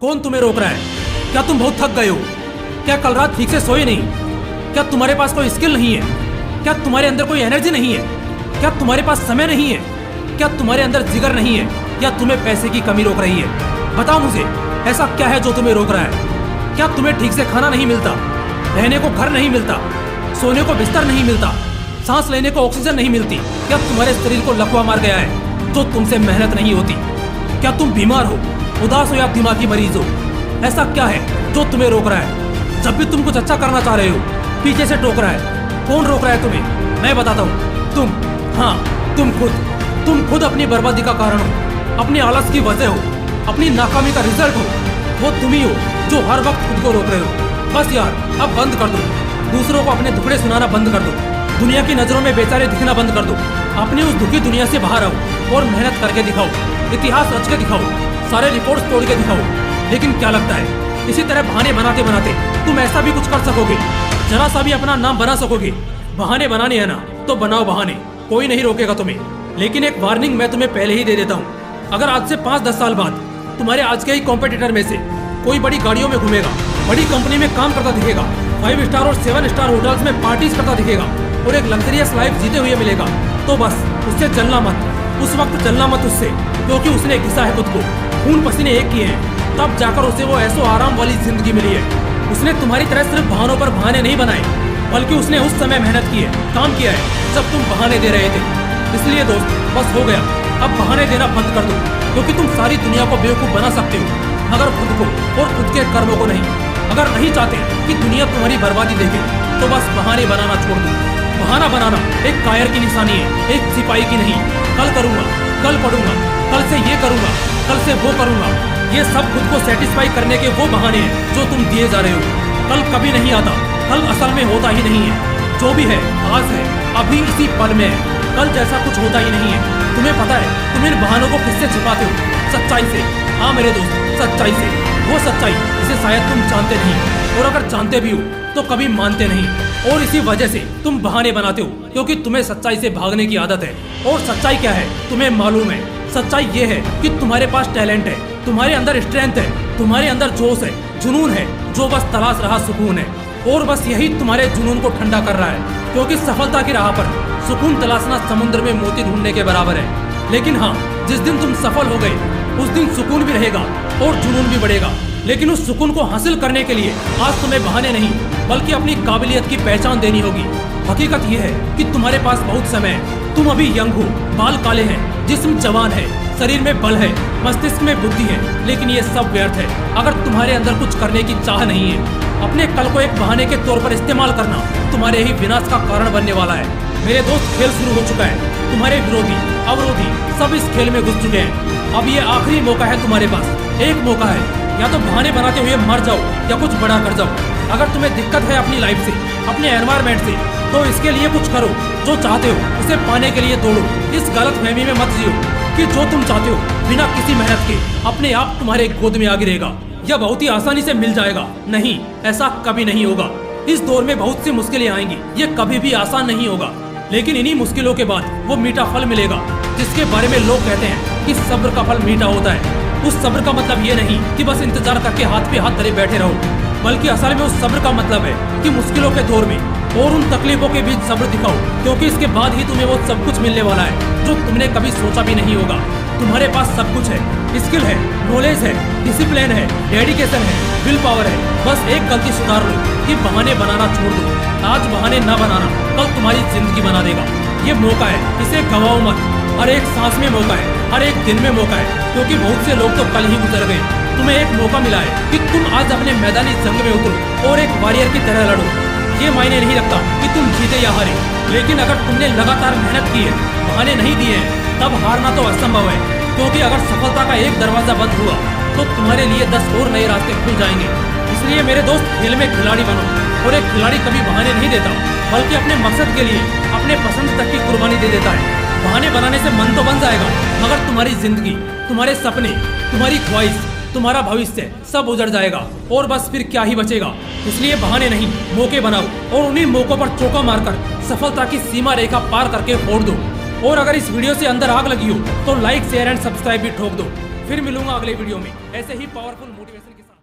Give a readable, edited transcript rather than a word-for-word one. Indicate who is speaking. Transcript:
Speaker 1: कौन तुम्हें रोक रहा है? क्या तुम बहुत थक गए हो? क्या कल रात ठीक से सोए नहीं? क्या तुम्हारे पास कोई स्किल नहीं है? क्या तुम्हारे अंदर कोई एनर्जी नहीं है? क्या तुम्हारे पास समय नहीं है? क्या तुम्हारे अंदर जिगर नहीं है? या तुम्हें पैसे की कमी रोक रही है? बताओ मुझे, ऐसा क्या है जो तुम्हें रोक रहा है? क्या तुम्हें ठीक से खाना नहीं मिलता, रहने को घर नहीं मिलता, सोने को बिस्तर नहीं मिलता, सांस लेने को ऑक्सीजन नहीं मिलती? क्या तुम्हारे शरीर को लकवा मार गया है जो तुमसे मेहनत नहीं होती? क्या तुम बीमार हो, उदास हो या दिमागी मरीज हो? ऐसा क्या है जो तुम्हें रोक रहा है? जब भी तुम कुछ अच्छा करना चाह रहे हो, पीछे से टोक रहा है। कौन रोक रहा है तुम्हें? मैं बताता हूँ। तुम, हाँ तुम खुद अपनी बर्बादी का कारण हो, अपनी आलस की वजह हो, अपनी नाकामी का रिजल्ट हो। वो तुम ही हो जो हर वक्त खुद को रोक रहे हो। बस यार, अब बंद कर दो। दूसरों को अपने दुखड़े सुनाना बंद कर दो। दुनिया की नजरों में बेचारे दिखना बंद कर दो। अपनी उस दुखी दुनिया से बाहर आओ और मेहनत करके दिखाओ, इतिहास रच के दिखाओ, सारे रिपोर्ट्स तोड़ के दिखाओ। लेकिन क्या लगता है, इसी तरह बहाने बनाते बनाते तुम ऐसा भी कुछ कर सकोगे? जरा सा भी अपना नाम बना सकोगे? बहाने बनाने है ना, तो बनाओ बहाने, कोई नहीं रोकेगा तुम्हें। लेकिन एक वार्निंग मैं तुम्हें पहले ही दे देता हूँ। अगर आज से 5-10 साल बाद तुम्हारे आज के ही कॉम्पिटिटर में से कोई बड़ी गाड़ियों में घूमेगा, बड़ी कंपनी में काम करता दिखेगा, 5 स्टार और 7 स्टार होटल्स में पार्टीज करता दिखेगा और एक लग्जरियस लाइफ जीते हुए मिलेगा, तो बस उससे जलना मत। उस वक्त जलना मत उससे, क्योंकि उसने घिसा है खुद को, खून पसीने एक किए हैं, तब जाकर उसे वो ऐसो आराम वाली जिंदगी मिली है। उसने तुम्हारी तरह सिर्फ बहानों पर बहाने नहीं बनाए, बल्कि उसने उस समय मेहनत की है, काम किया है जब तुम बहाने दे रहे थे। इसलिए दोस्त, बस हो गया, अब बहाने देना बंद कर दो, क्योंकि तुम सारी दुनिया को बेवकूफ बना सकते हो, मगर खुद को और खुद के कर्मों को नहीं। अगर नहीं चाहते कि दुनिया तुम्हारी बर्बादी देखे, तो बस बहाने बनाना छोड़ दो। बहाना बनाना एक कायर की निशानी है, एक सिपाही की नहीं। कल करूंगा, कल पढ़ूंगा, कल से ये करूंगा, कल से वो करूंगा, ये सब खुद को सेटिस्फाई करने के वो बहाने हैं जो तुम दिए जा रहे हो। कल कभी नहीं आता, कल असल में होता ही नहीं है। जो भी है आज है, अभी इसी पल में है। कल जैसा कुछ होता ही नहीं है। तुम्हें पता है तुम इन बहानों को किससे छिपाते हो? सच्चाई से। हाँ मेरे दोस्त, सच्चाई से। वो सच्चाई जिसे शायद तुम जानते नहीं, और अगर जानते भी हो तो कभी मानते नहीं। और इसी वजह से तुम बहाने बनाते हो, क्योंकि तुम्हें सच्चाई से भागने की आदत है। और सच्चाई क्या है तुम्हें मालूम है? सच्चाई ये है कि तुम्हारे पास टैलेंट है, तुम्हारे अंदर स्ट्रेंथ है, तुम्हारे अंदर जोश है, जुनून है, जो बस तलाश रहा सुकून है। और बस यही तुम्हारे जुनून को ठंडा कर रहा है, क्योंकि सफलता की राह पर सुकून तलाशना समुद्र में मोती ढूंढने के बराबर है। लेकिन हाँ, जिस दिन तुम सफल हो गए, उस दिन सुकून भी रहेगा और जुनून भी बढ़ेगा। लेकिन उस सुकून को हासिल करने के लिए आज तुम्हें बहाने नहीं, बल्कि अपनी काबिलियत की पहचान देनी होगी। हकीकत यह है कि तुम्हारे पास बहुत समय है। तुम अभी यंग हो, बाल काले हैं, जिस्म जवान है, शरीर में बल है, मस्तिष्क में बुद्धि है, लेकिन ये सब व्यर्थ है अगर तुम्हारे अंदर कुछ करने की चाह नहीं है। अपने कल को एक बहाने के तौर पर इस्तेमाल करना तुम्हारे ही विनाश का कारण बनने वाला है। मेरे दोस्त, खेल शुरू हो चुका है। तुम्हारे विरोधी, अवरोधी सब इस खेल में घुस चुके हैं। अब ये आखिरी मौका है तुम्हारे पास। एक मौका है, या तो बहाने बनाते हुए मर जाओ या कुछ बड़ा कर जाओ। अगर तुम्हें दिक्कत है अपनी लाइफ से, अपने एनवायरमेंट से, तो इसके लिए कुछ करो। जो चाहते हो उसे पाने के लिए दौड़ो। इस गलत फहमी में मत जियो कि जो तुम चाहते हो बिना किसी मेहनत के अपने आप तुम्हारे गोद में आ गिरेगा या बहुत ही आसानी से मिल जाएगा। नहीं, ऐसा कभी नहीं होगा। इस दौर में बहुत सी मुश्किलें आएंगी, ये कभी भी आसान नहीं होगा। लेकिन इन्हीं मुश्किलों के बाद वो मीठा फल मिलेगा, जिसके बारे में लोग कहते हैं कि सब्र का फल मीठा होता है। उस सब्र का मतलब ये नहीं कि बस इंतजार करके हाथ पे हाथ धरे बैठे रहो, बल्कि असल में उस सब्र का मतलब है कि मुश्किलों के दौर में और उन तकलीफों के बीच सब्र दिखाओ, क्योंकि इसके बाद ही तुम्हें वो सब कुछ मिलने वाला है जो तुमने कभी सोचा भी नहीं होगा। तुम्हारे पास सब कुछ है, स्किल है, नॉलेज है, डिसिप्लिन है, डेडिकेशन है, विल पावर है। बस एक गलती सुधार लो कि बहाने बनाना छोड़ दो। आज बहाने न बनाना कल तुम्हारी जिंदगी बना देगा। ये मौका है, इसे गवाओ मत। हर एक सांस में मौका है, हर एक दिन में मौका है, क्योंकि बहुत से लोग तो कल ही गुजर गए। तुम्हें एक मौका मिला है कि तुम आज अपने मैदानी जंग में उतरो और एक वॉरियर की तरह लड़ो। ये मायने नहीं रखता कि तुम जीते या हारे, लेकिन अगर तुमने लगातार मेहनत की है, बहाने नहीं दिए हैं, तब हारना तो असंभव है। क्योंकि अगर सफलता का एक दरवाजा बंद हुआ तो तुम्हारे लिए 10 और नए रास्ते खुल जाएंगे। इसलिए मेरे दोस्त, खेल में खिलाड़ी बनो। और एक खिलाड़ी कभी बहाने नहीं देता, बल्कि अपने मकसद के लिए अपने पसंद तक की कुर्बानी दे देता है। बहाने बनाने से मन तो बन जाएगा, मगर तुम्हारी जिंदगी, तुम्हारे सपने, तुम्हारी ख्वाहिश, तुम्हारा भविष्य सब उजड़ जाएगा और बस फिर क्या ही बचेगा। इसलिए बहाने नहीं, मौके बनाओ और उन्हीं मौकों पर चौका मारकर सफलता की सीमा रेखा पार करके फोड़ दो। और अगर इस वीडियो से अंदर आग लगी हो तो लाइक, शेयर एंड सब्सक्राइब भी ठोक दो। फिर मिलूंगा अगले वीडियो में ऐसे ही पावरफुल मोटिवेशन के साथ।